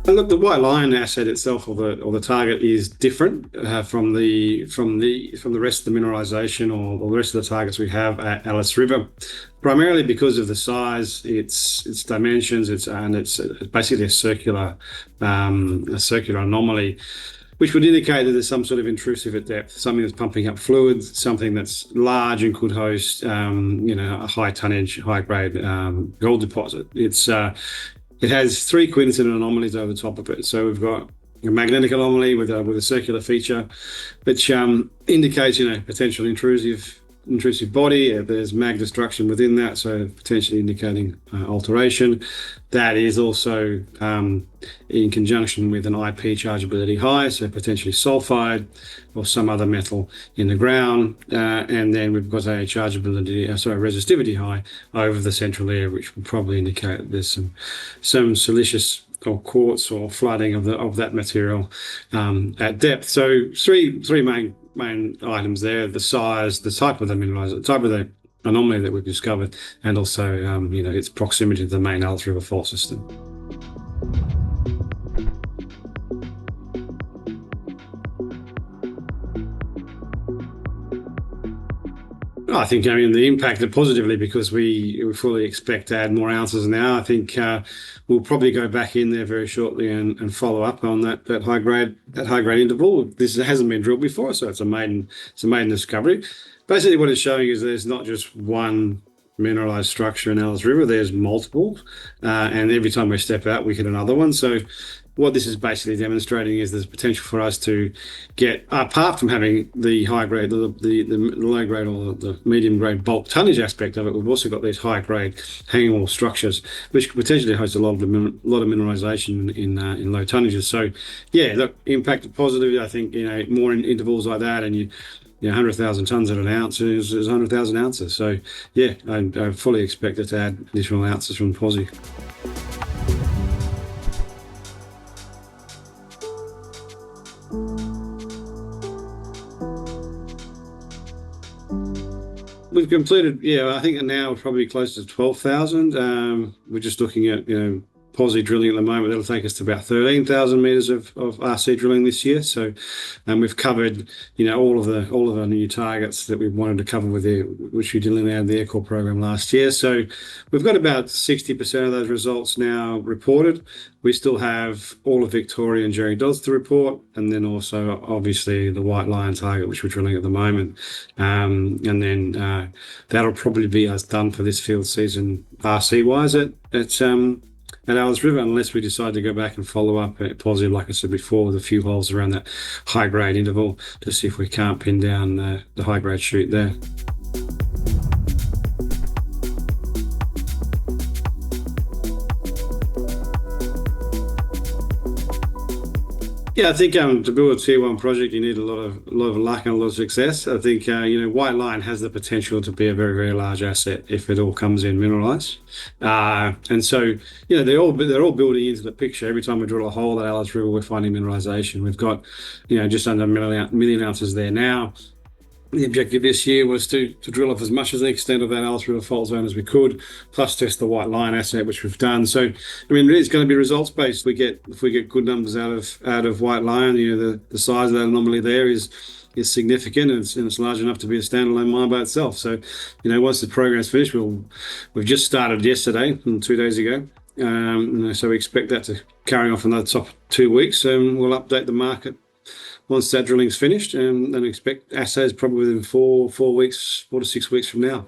Look, the White Lion asset itself, or the target, is different from the rest of the mineralisation or the rest of the targets we have at Alice River, primarily because of the size, its dimensions, it's basically a circular anomaly, which would indicate that there's some sort of intrusive at depth, something that's pumping up fluids, something that's large and could host, a high tonnage, high grade gold deposit. It has three coincident anomalies over the top of it. So we've got a magnetic anomaly with a circular feature, which indicates potential intrusive body. There's mag destruction within that, so potentially indicating alteration. That is also in conjunction with an IP chargeability high, so potentially sulfide or some other metal in the ground. And then we've got a resistivity high over the central area, which would probably indicate that there's some silicious or quartz or flooding of that material at depth. So three main items there: the size, the type of the mineralization, the type of the anomaly that we've discovered, and also its proximity to the main Alice River fault system. I think the impact positively, because we fully expect to add more ounces now. I think we'll probably go back in there very shortly and follow up on that high grade interval. This hasn't been drilled before, so it's a maiden discovery. Basically, what it's showing is there's not just one mineralized structure in Alice River, there's multiple, and every time we step out we hit another one. So what this is basically demonstrating is there's potential for us to get, apart from having the high grade, the low grade or the medium grade bulk tonnage aspect of it, we've also got these high grade hanging wall structures, which potentially host a lot of mineralization in low tonnages. So yeah, look, impacted positively. I think more in intervals like that, and 100,000 tons at an ounce is 100,000 ounces. So yeah, I fully expect it to add additional ounces from Posie. We've completed, I think now we're probably close to 12,000. We're just looking at, Posie drilling at the moment. That'll take us to about 13,000 meters of RC drilling this year. So, we've covered, all of our new targets that we wanted to cover which we delineated the aircore program last year. So, we've got about 60% of those results now reported. We still have all of Victoria and Jerry Dodds to report, and then also obviously the White Lion target, which we're drilling at the moment. And then that'll probably be us done for this field season RC wise at Alice River, unless we decide to go back and follow up at Posie, like I said before, with a few holes around that high grade interval to see if we can't pin down the high grade shoot there. Yeah, I think to build a Tier-1 project, you need a lot of luck and a lot of success. I think White Lion has the potential to be a very, very large asset if it all comes in mineralized. And so they're all building into the picture. Every time we drill a hole at Alice River, we're finding mineralization. We've got just under a million ounces there now. The objective this year was to drill off as much as the extent of that Alice River fault zone as we could, plus test the White Lion asset, which we've done. So, it's going to be results based. If we get good numbers out of White Lion, the size of that anomaly there is significant, and it's large enough to be a standalone mine by itself. So, once the program's finished, we've just started yesterday, 2 days ago. So we expect that to carry on for another top 2 weeks, and we'll update the market once that drilling's finished, and expect assays probably within 4 to 6 weeks from now.